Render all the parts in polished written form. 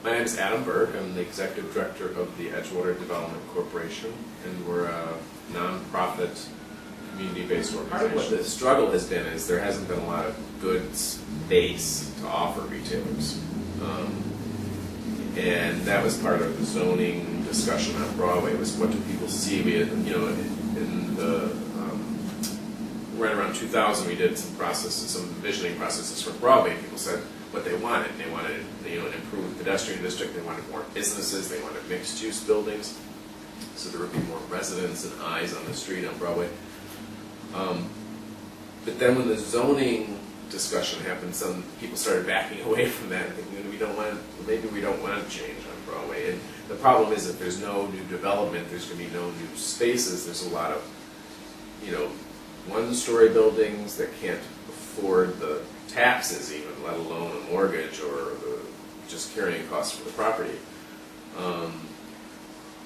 My name is Adam Burck. I'm the Executive Director of the Edgewater Development Corporation, and we're a non-profit, community-based organization. Part of what the struggle has been is there hasn't been a lot of good space to offer retailers. And that was part of the zoning discussion on Broadway, was what do people see? We had, in the, right around 2000, we did some processes, some envisioning processes for Broadway, and people said what they wanted. They wanted, an improved pedestrian district, they wanted more businesses, they wanted mixed-use buildings, so there would be more residents and eyes on the street on Broadway. But then when the zoning discussion happened, some people started backing away from that and thinking, maybe we don't want change on Broadway. And the problem is if there's no new development, there's going to be no new spaces. There's a lot of, one-story buildings that can't afford the taxes even, let alone a mortgage or the just carrying costs for the property.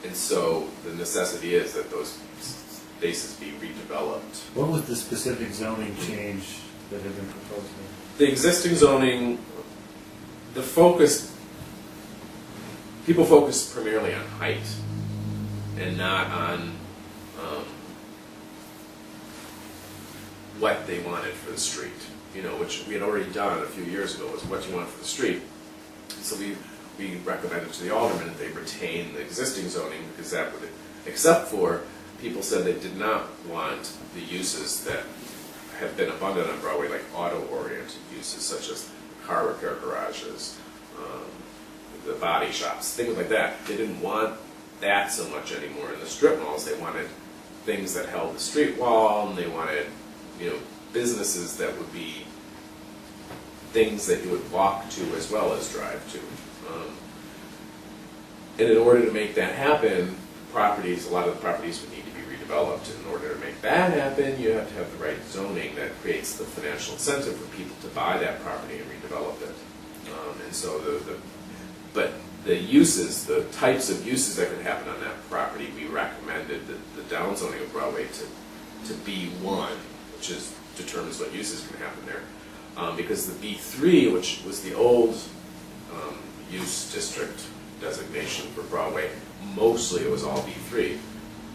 And so the necessity is that those spaces be redeveloped. What was the specific zoning change that had been proposed? The existing zoning, people focus primarily on height and not on what they wanted for the street, which we had already done a few years ago, was what you want for the street. So we recommended to the aldermen that they retain the existing zoning, because that would, except for people said they did not want the uses that have been abundant on Broadway, like auto-oriented uses such as car repair garages, the body shops, things like that. They didn't want that so much anymore in the strip malls. They wanted things that held the street wall, and they wanted, businesses that would be things that you would walk to as well as drive to. And in order to make that happen, a lot of the properties would need to be redeveloped. In order to make that happen, you have to have the right zoning that creates the financial incentive for people to buy that property and redevelop it. And so but the uses, the types of uses that could happen on that property, we recommended the downzoning of Broadway to B1, which determines what uses can happen there. Because the B3, which was the old use district designation for Broadway, mostly it was all B3,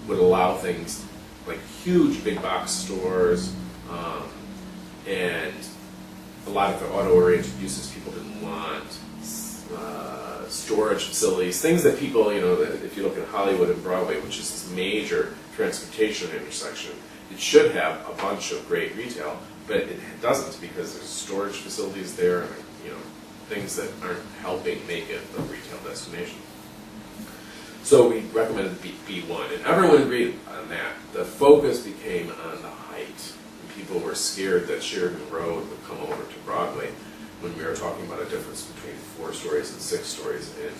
would allow things like huge big box stores, and a lot of the auto-oriented uses people didn't want, storage facilities, things that people, if you look at Hollywood and Broadway, which is this major transportation intersection, it should have a bunch of great retail, but it doesn't, because there's storage facilities there and things that aren't helping make it a retail destination. So we recommended B1, and everyone agreed on that. The focus became on the height. People were scared that Sheridan Road would come over to Broadway when we were talking about a difference between 4 stories and 6 stories in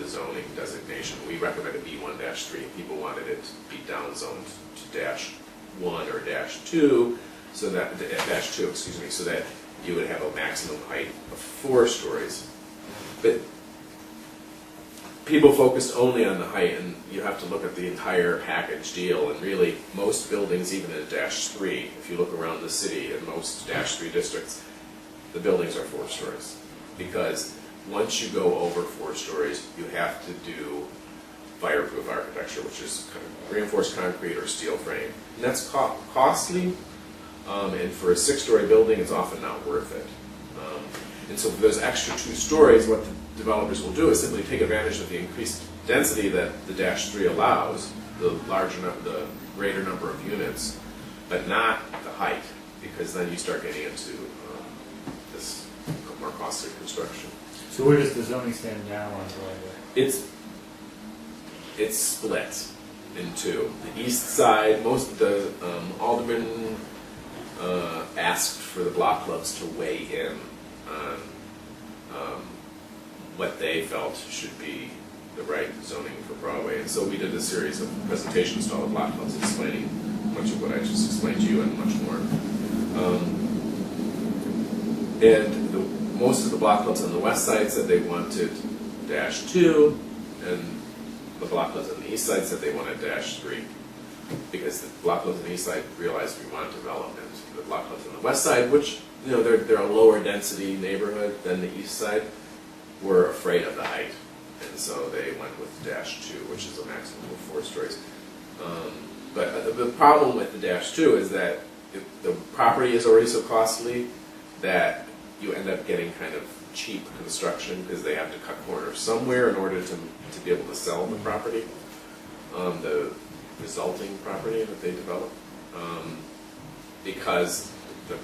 the zoning designation. We recommended B1-3. People wanted it to be downzoned to -1 or -2, so that -2, so that you would have a maximum height of 4 stories. But people focused only on the height, and you have to look at the entire package deal. And really, most buildings, even in -3, if you look around the city in most -3 districts, the buildings are 4 stories. Because once you go over 4 stories, you have to do fireproof architecture, which is kind of reinforced concrete or steel frame. And that's costly, and for a 6-story building, it's often not worth it. And so for those extra 2 stories, what the developers will do is simply take advantage of the increased density that the -3 allows, the greater number of units, but not the height, because then you start getting into this more costly construction. So where does the zoning stand now on Broadway? It's split in 2. The east side, most of the aldermen asked for the block clubs to weigh in on what they felt should be the right zoning for Broadway. And so we did a series of presentations to all the block clubs explaining much of what I just explained to you and much more. And most of the block clubs on the west side said they wanted -2, and the block clubs on the east side said they wanted -3, because the block clubs on the east side realized we want development. The block clubs on the west side, which they're a lower density neighborhood than the east side, were afraid of the height, and so they went with -2, which is a maximum of 4 stories. But the problem with the -2 is that the property is already so costly that you end up getting kind of cheap construction because they have to cut corners somewhere in order to be able to sell the property, the resulting property that they develop, because the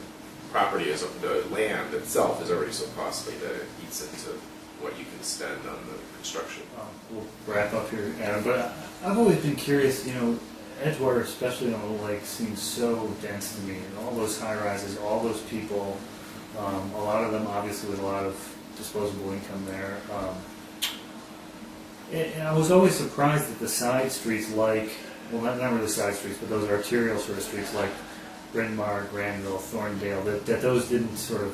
property is, the land itself is already so costly that it eats into what you can spend on the construction. We'll wrap up here, Adam, but I've always been curious, Edgewater, especially on the lake, seems so dense to me, and all those high rises, all those people, a lot of them obviously with a lot of disposable income there. And I was always surprised that the side streets like, well, not really side streets, but those arterial sort of streets like Bryn Mawr, Granville, Thorndale, that those didn't sort of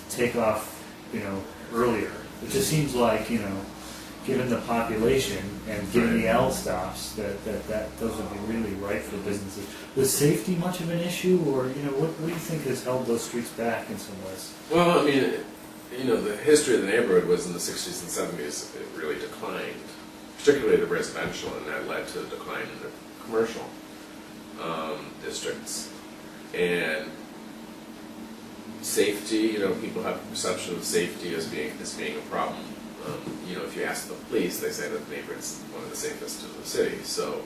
take off, earlier. It just seems like, given the population and given the L stops, that those would be really right for businesses. Was safety much of an issue, or what do you think has held those streets back in some ways? Well, I mean, the history of the neighborhood was in the 60s and 70s. It really declined, particularly the residential, and that led to a decline in the commercial districts. And safety, people have a perception of safety as being a problem. If you ask the police, they say that the neighborhood's one of the safest in the city. So,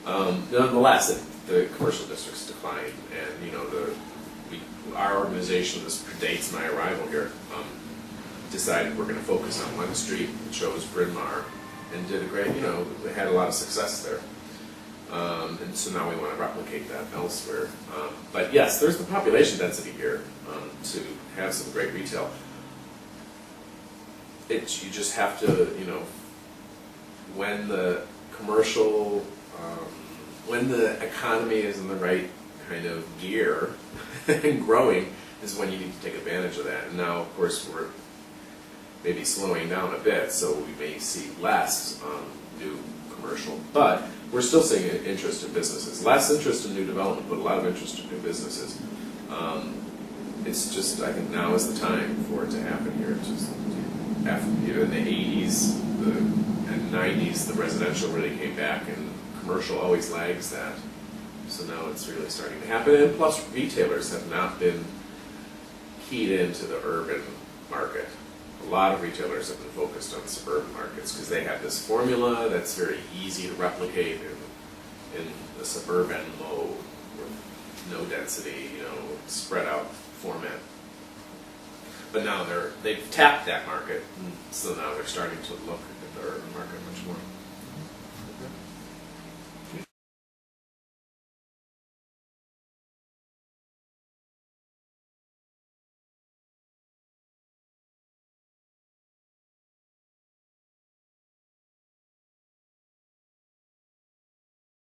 nonetheless, the commercial districts declined, and our organization, this predates my arrival here, decided we're going to focus on one street, chose Bryn Mawr, and did a great. They had a lot of success there. And so now we want to replicate that elsewhere. But yes, there's the population density here to have some great retail. You just have to, when the commercial, when the economy is in the right kind of gear and growing, is when you need to take advantage of that. And now, of course, we're maybe slowing down a bit, so we may see less new commercial, but we're still seeing an interest in businesses. Less interest in new development, but a lot of interest in new businesses. It's just, I think now is the time for it to happen here. It's just after, in the 80s and 90s, the residential really came back, and commercial always lags that. So now it's really starting to happen. And plus, retailers have not been keyed into the urban market. A lot of retailers have been focused on suburban markets because they have this formula that's very easy to replicate in the suburban mode with no density, spread out format. But now they've tapped that market, so now they're starting to look at the urban market much more.